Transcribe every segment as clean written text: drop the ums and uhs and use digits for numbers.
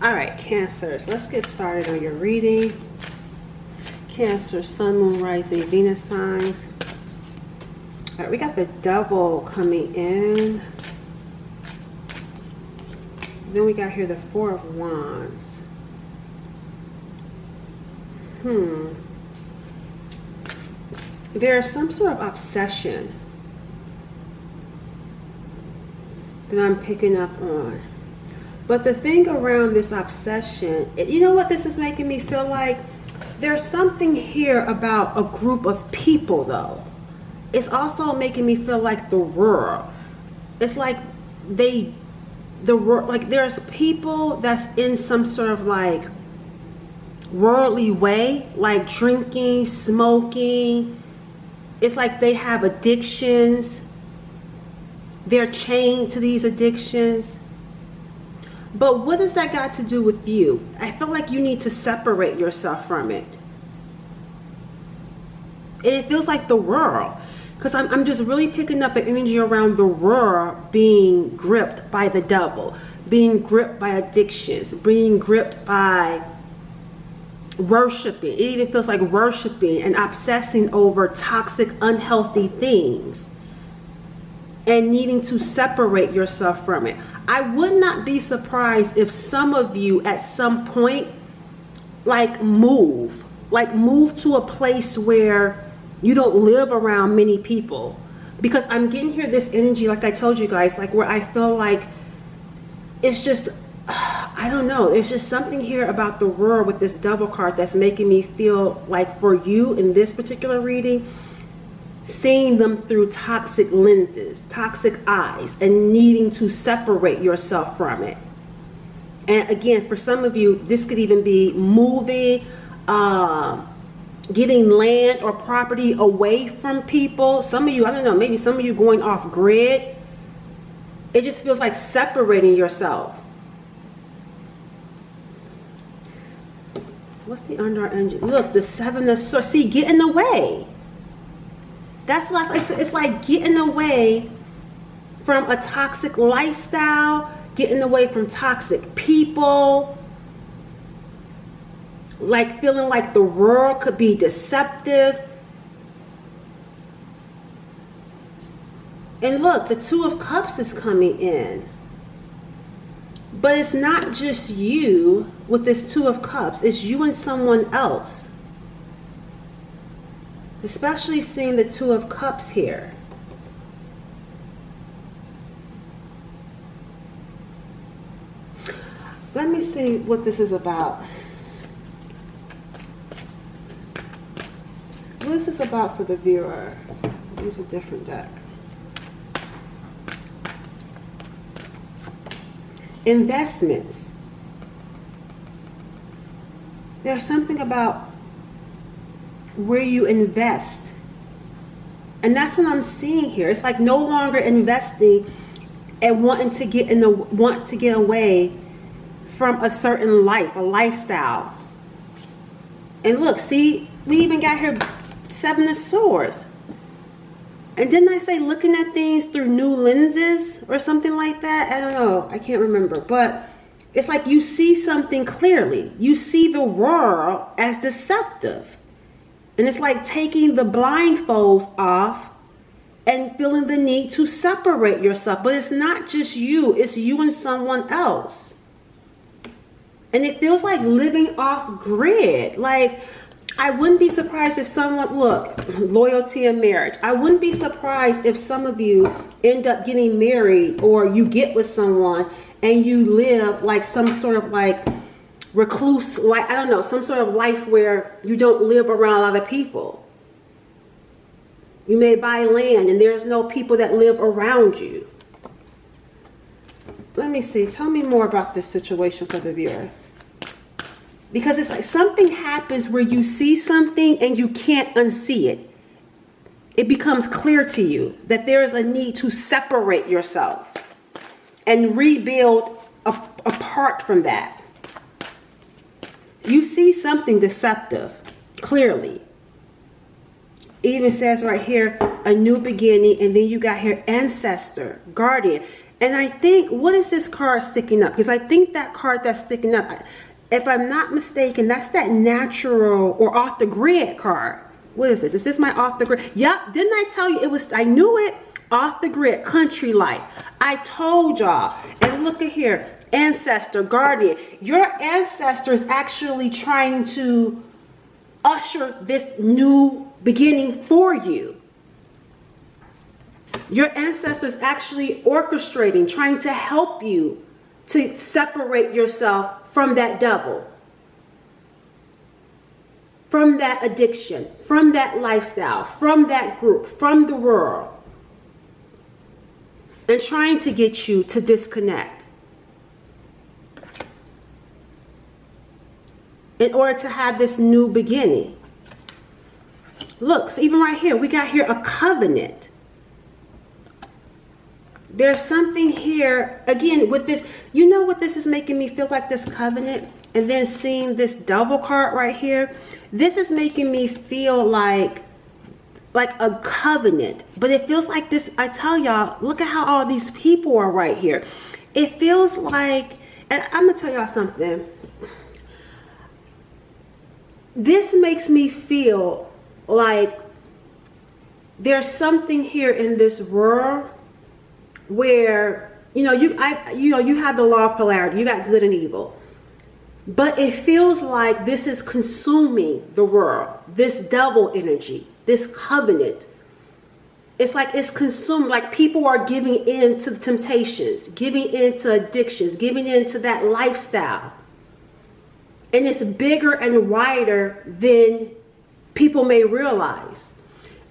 All right, Cancers, let's get started on your reading. Cancer, Sun, Moon, Rising, Venus signs. All right, we got the Devil coming in. Then we got here the Four of Wands. There's some sort of obsession that I'm picking up on. But the thing around this obsession, you know what this is making me feel like? There's something here about a group of people, though. It's also making me feel like the world. It's like there's people that's in some sort of like worldly way, like drinking, smoking. It's like they have addictions. They're chained to these addictions. But what does that got to do with you? I feel like you need to separate yourself from it. And it feels like the world. Because I'm just really picking up an energy around the world being gripped by the devil. Being gripped by addictions. Being gripped by worshiping. It even feels like worshiping and obsessing over toxic, unhealthy things. And needing to separate yourself from it. I would not be surprised if some of you at some point move to a place where you don't live around many people. Because I'm getting here this energy, like I told you guys, like where I feel like it's just, I don't know, there's just something here about the world with this Devil card that's making me feel like for you in this particular reading, seeing them through toxic lenses, toxic eyes, and needing to separate yourself from it. And again, for some of you, this could even be moving, getting land or property away from people. Some of you, I don't know, maybe some of you going off grid. It just feels like separating yourself. What's the under engine? Look, the Seven of Swords. See, getting away. That's what it's like, getting away from a toxic lifestyle, getting away from toxic people, like feeling like the world could be deceptive. And look, the Two of Cups is coming in. But it's not just you with this Two of Cups, it's you and someone else. Especially seeing the Two of Cups here. Let me see what this is about. What is this about for the viewer? Use a different deck. Investments. There's something about where you invest, and that's what I'm seeing here. It's like no longer investing and want to get away from a certain life, a lifestyle. And look, see, we even got here Seven of Swords. And didn't I say looking at things through new lenses or something like that? I don't know, I can't remember, but it's like you see something clearly. You see the world as deceptive. And it's like taking the blindfolds off and feeling the need to separate yourself. But it's not just you. It's you and someone else. And it feels like living off grid. Like, I wouldn't be surprised if someone, look, loyalty in marriage. I wouldn't be surprised if some of you end up getting married or you get with someone and you live like some sort of like recluse, like, I don't know, some sort of life where you don't live around a lot of people. You may buy land and there's no people that live around you. Let me see. Tell me more about this situation for the viewer. Because it's like something happens where you see something and you can't unsee it. It becomes clear to you that there is a need to separate yourself and rebuild apart from that. You see something deceptive, clearly. It even says right here, a new beginning, and then you got here ancestor, guardian. And I think, what is this card sticking up? Because I think that card that's sticking up, if I'm not mistaken, that's that natural or off the grid card. What is this? Is this my off the grid? Yep. Didn't I tell you it was, I knew it. Off the grid, country life. I told y'all. And look at here. Ancestor, guardian. Your ancestor is actually trying to usher this new beginning for you. Your ancestor is actually orchestrating, trying to help you to separate yourself from that devil, from that addiction, from that lifestyle, from that group, from the world, and trying to get you to disconnect in order to have this new beginning. Look, so even right here, we got here a covenant. There's something here, again, with this, you know what this is making me feel like, this covenant? And then seeing this devil card right here, this is making me feel like a covenant. But it feels like this, I tell y'all, look at how all these people are right here. It feels like, and I'm going to tell y'all something. This makes me feel like there's something here in this world where, you have the law of polarity. You got good and evil. But it feels like this is consuming the world. This devil energy, this covenant. It's like it's consumed, like people are giving in to the temptations, giving in to addictions, giving in to that lifestyle. And it's bigger and wider than people may realize.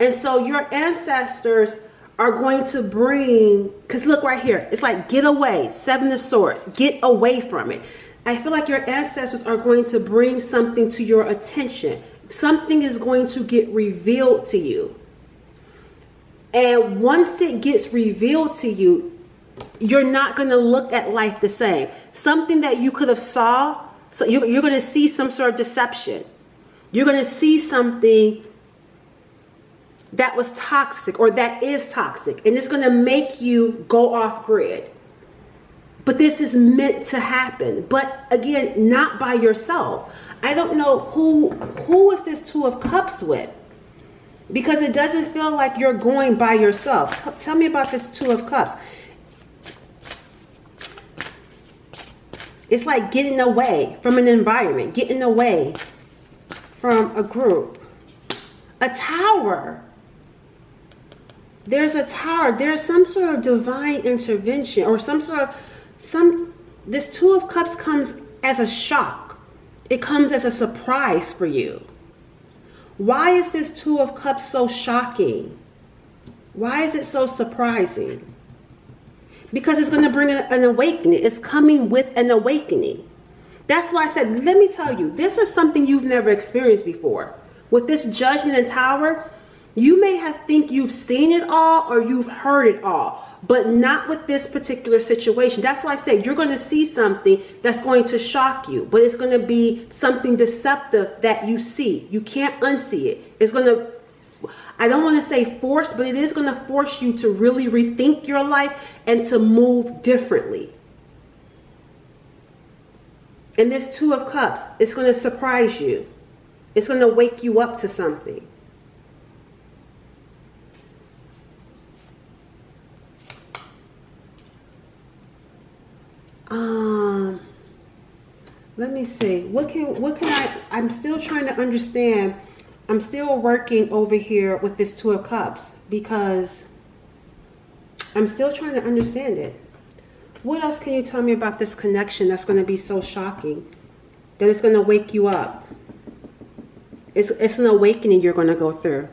And so your ancestors are going to bring, because look right here, it's like get away, Seven of Swords, get away from it. I feel like your ancestors are going to bring something to your attention. Something is going to get revealed to you. And once it gets revealed to you, you're not going to look at life the same. Something that you could have saw, so you're going to see some sort of deception. You're going to see something that was toxic or that is toxic. And it's going to make you go off grid. But this is meant to happen. But again, not by yourself. I don't know who is this Two of Cups with. Because it doesn't feel like you're going by yourself. Tell me about this Two of Cups. It's like getting away from an environment. Getting away from a group. A tower. There's a tower. There's some sort of divine intervention or this Two of Cups comes as a shock. It comes as a surprise for you. Why is this Two of Cups so shocking? Why is it so surprising? Because it's going to bring an awakening. It's coming with an awakening. That's why I said, let me tell you, this is something you've never experienced before. With this Judgment and Tower, you may think you've seen it all or you've heard it all, but not with this particular situation. That's why I say you're going to see something that's going to shock you, but it's going to be something deceptive that you see. You can't unsee it. It's going to, I don't want to say force, but it is going to force you to really rethink your life and to move differently. And this Two of Cups, it's going to surprise you. It's going to wake you up to something. Let me see. What can I'm still trying to understand. I'm still working over here with this Two of Cups because I'm still trying to understand it. What else can you tell me about this connection that's going to be so shocking that it's going to wake you up? It's an awakening you're going to go through.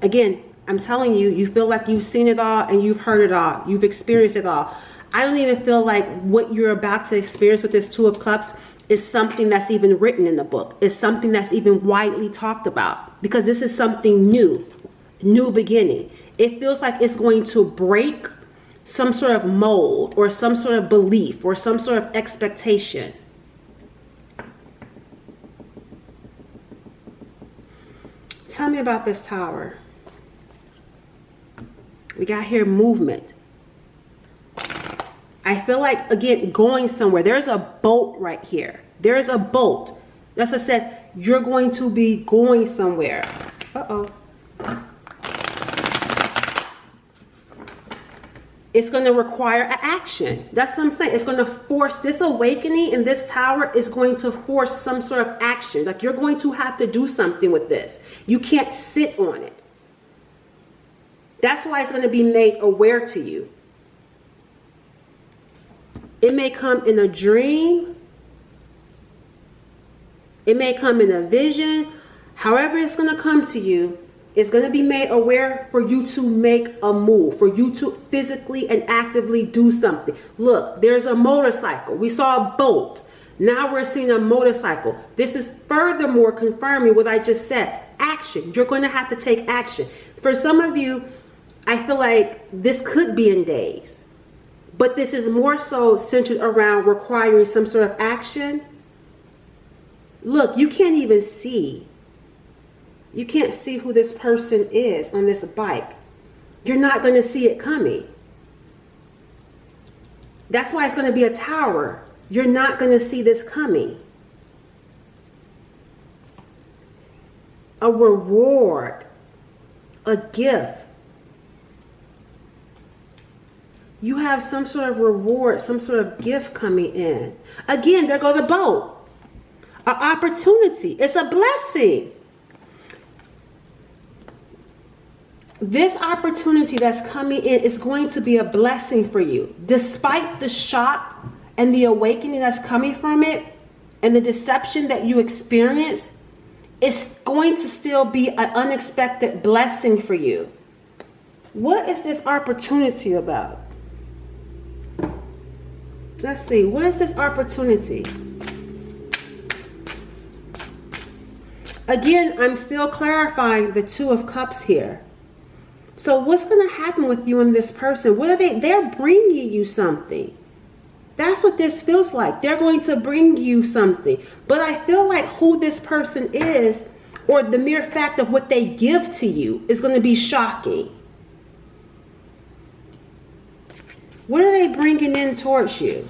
Again, I'm telling you, you feel like you've seen it all and you've heard it all. You've experienced it all. I don't even feel like what you're about to experience with this Two of Cups is something that's even written in the book. It's something that's even widely talked about because this is something new beginning. It feels like it's going to break some sort of mold or some sort of belief or some sort of expectation. Tell me about this Tower. We got here movement. I feel like, again, going somewhere. There's a boat right here. There's a boat. That's what says you're going to be going somewhere. Uh-oh. It's going to require an action. That's what I'm saying. It's going to force this awakening, and this tower is going to force some sort of action. Like, you're going to have to do something with this. You can't sit on it. That's why it's going to be made aware to you. It may come in a dream. It may come in a vision. However it's going to come to you, it's going to be made aware for you to make a move, for you to physically and actively do something. Look, there's a motorcycle. We saw a boat. Now we're seeing a motorcycle. This is furthermore confirming what I just said. Action. You're going to have to take action. For some of you, I feel like this could be in days. But this is more so centered around requiring some sort of action. Look, you can't even see. You can't see who this person is on this bike. You're not going to see it coming. That's why it's going to be a tower. You're not going to see this coming. A reward. A gift. You have some sort of reward, some sort of gift coming in. Again, there goes the boat. An opportunity. It's a blessing. This opportunity that's coming in is going to be a blessing for you. Despite the shock and the awakening that's coming from it and the deception that you experience, it's going to still be an unexpected blessing for you. What is this opportunity about? Let's see. What is this opportunity? Again, I'm still clarifying the Two of Cups here. So what's going to happen with you and this person? What are they? They're bringing you something. That's what this feels like. They're going to bring you something. But I feel like who this person is, or the mere fact of what they give to you, is going to be shocking. What are they bringing in towards you?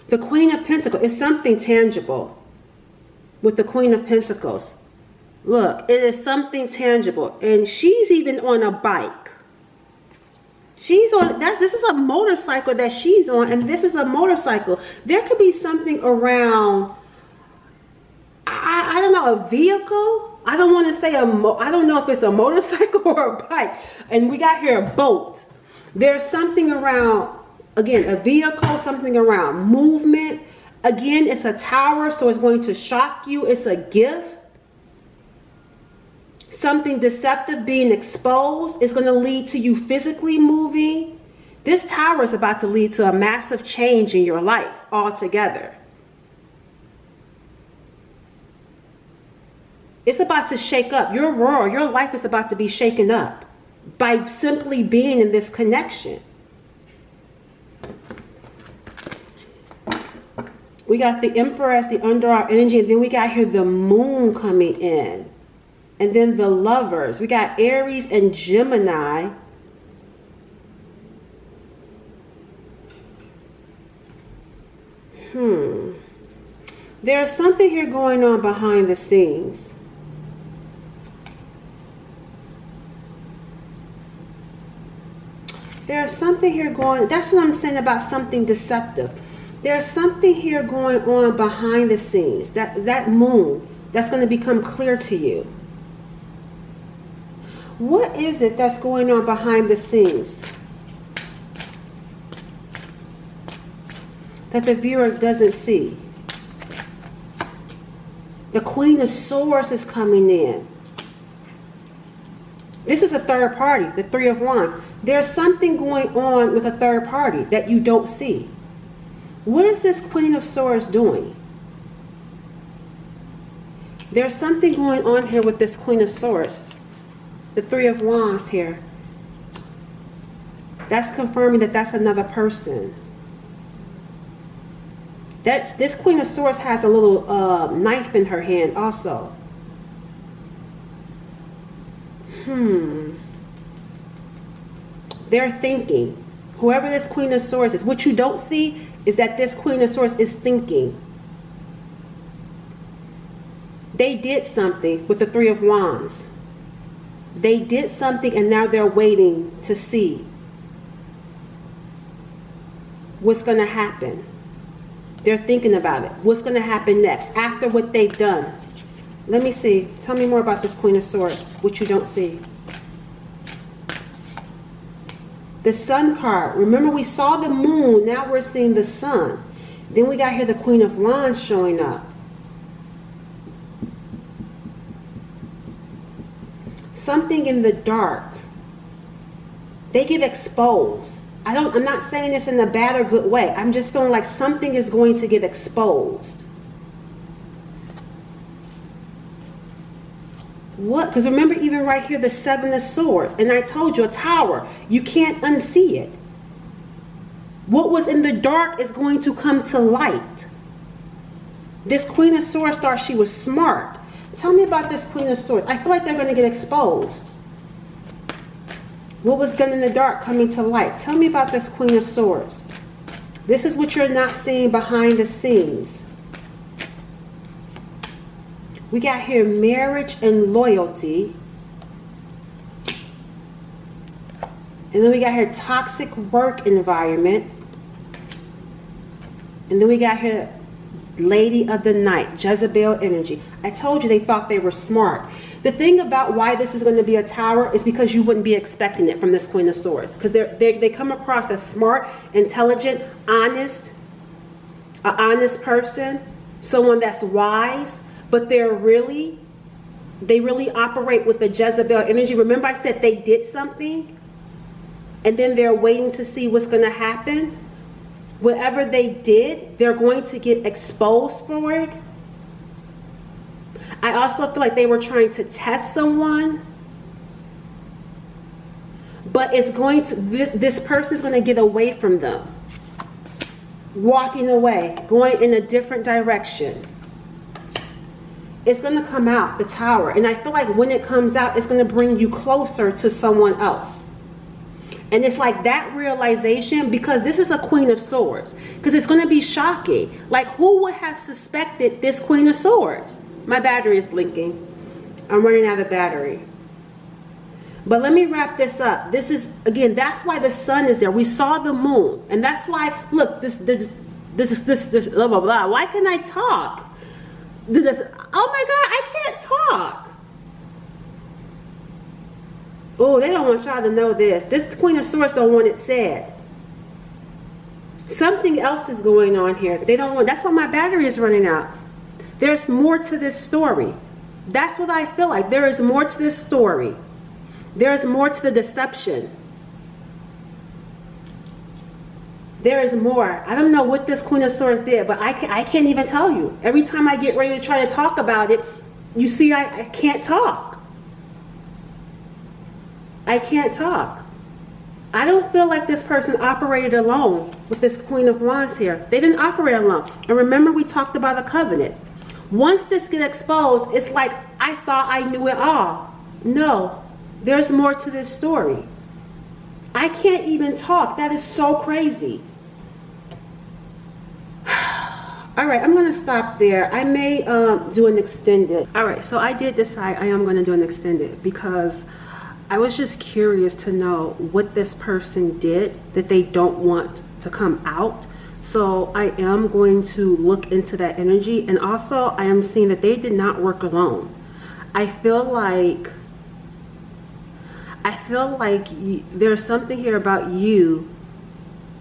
The Queen of Pentacles is something tangible. With the Queen of Pentacles. Look, it is something tangible. And she's even on a bike. She's on, this is a motorcycle that she's on, and this is a motorcycle. There could be something around, I don't know, a vehicle. I don't want to say I don't know if it's a motorcycle or a bike. And we got here a boat. There's something around, again, a vehicle, something around movement. Again, it's a tower, so it's going to shock you. It's a gift. Something deceptive being exposed is going to lead to you physically moving. This tower is about to lead to a massive change in your life altogether. It's about to shake up. Your world, your life is about to be shaken up by simply being in this connection. We got the Empress, the under our energy, and then we got here the Moon coming in. And then the Lovers. We got Aries and Gemini. There's something here going on behind the scenes. There's something here going, that's what I'm saying about something deceptive. There's something here going on behind the scenes. That moon, that's going to become clear to you. What is it that's going on behind the scenes that the viewer doesn't see? The Queen of Swords is coming in. This is a third party, the Three of Wands. There's something going on with a third party that you don't see. What is this Queen of Swords doing? There's something going on here with this Queen of Swords. The Three of Wands here. That's confirming that that's another person. This Queen of Swords has a little knife in her hand also. They're thinking. Whoever this Queen of Swords is, what you don't see is that this Queen of Swords is thinking. They did something with the Three of Wands. They did something and now they're waiting to see what's going to happen. They're thinking about it. What's going to happen next after what they've done? Let me see. Tell me more about this Queen of Swords, what you don't see. The Sun card. Remember, we saw the moon. Now we're seeing the sun. Then we got here the Queen of Wands showing up. Something in the dark. They get exposed. I'm not saying this in a bad or good way. I'm just feeling like something is going to get exposed. What? Because remember, even right here, the Seven of Swords. And I told you, a tower. You can't unsee it. What was in the dark is going to come to light. This Queen of Swords thought she was smart. Tell me about this Queen of Swords. I feel like they're going to get exposed. What was done in the dark coming to light? Tell me about this Queen of Swords. This is what you're not seeing behind the scenes. We got here marriage and loyalty. And then we got here toxic work environment. And then we got here Lady of the Night, Jezebel energy. I told you they thought they were smart. The thing about why this is going to be a tower is because you wouldn't be expecting it from this Queen of Swords. Because they come across as smart, intelligent, honest, an honest person, someone that's wise, but they really operate with the Jezebel energy. Remember I said they did something and then they're waiting to see what's going to happen? Whatever they did, they're going to get exposed for it. I also feel like they were trying to test someone. But it's going to, this person's going to get away from them. Walking away, going in a different direction. It's going to come out, the tower. And I feel like when it comes out, it's going to bring you closer to someone else. And it's like that realization, because this is a Queen of Swords. Because it's going to be shocking. Like, who would have suspected this Queen of Swords? My battery is blinking. I'm running out of battery. But let me wrap this up. This is, again, that's why the sun is there. We saw the moon. And that's why, look, this, blah, blah, blah. Why can't I talk? Oh my God, I can't talk. Oh, they don't want y'all to know this. This Queen of Swords don't want it said. Something else is going on here. They don't want. That's why my battery is running out. There's more to this story. That's what I feel like. There is more to this story. There is more to the deception. There is more. I don't know what this Queen of Swords did, but I can't even tell you. Every time I get ready to try to talk about it, you see I can't talk. I can't talk. I don't feel like this person operated alone with this Queen of Wands here. They didn't operate alone. And remember, we talked about a covenant. Once this gets exposed, it's like, I thought I knew it all. No, there's more to this story. I can't even talk. That is so crazy. All right, I'm going to stop there. I may do an extended. All right, so I did decide I am going to do an extended because I was just curious to know what this person did that they don't want to come out. So I am going to look into that energy. And also I am seeing that they did not work alone. I feel like there's something here about you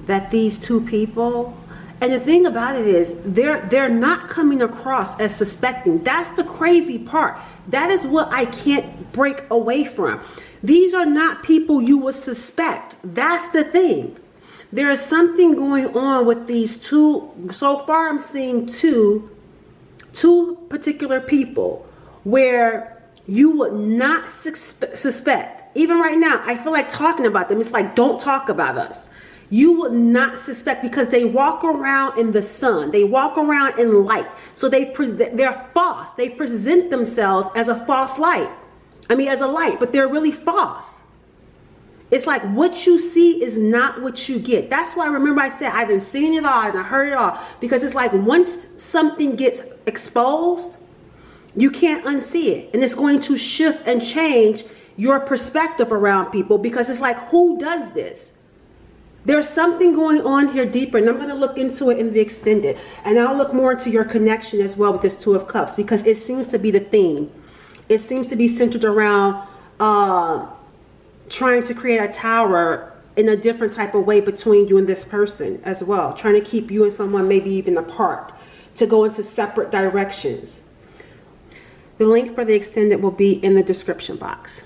that these two people, and the thing about it is they're not coming across as suspecting. That's the crazy part. That is what I can't break away from. These are not people you would suspect. That's the thing. There is something going on with these two. So far I'm seeing two particular people where you would not suspect. Even right now, I feel like talking about them. It's like, don't talk about us. You would not suspect because they walk around in the sun. They walk around in light. So they're false. They present themselves as a false light. I mean, as a light, but they're really false. It's like what you see is not what you get. That's why, remember I said, I done seen it all and I heard it all. Because it's like once something gets exposed, you can't unsee it. And it's going to shift and change your perspective around people. Because it's like, who does this? There's something going on here deeper. And I'm going to look into it in the extended. And I'll look more into your connection as well with this Two of Cups. Because it seems to be the theme. It seems to be centered around trying to create a tower in a different type of way between you and this person as well. Trying to keep you and someone maybe even apart, to go into separate directions. The link for the extended will be in the description box.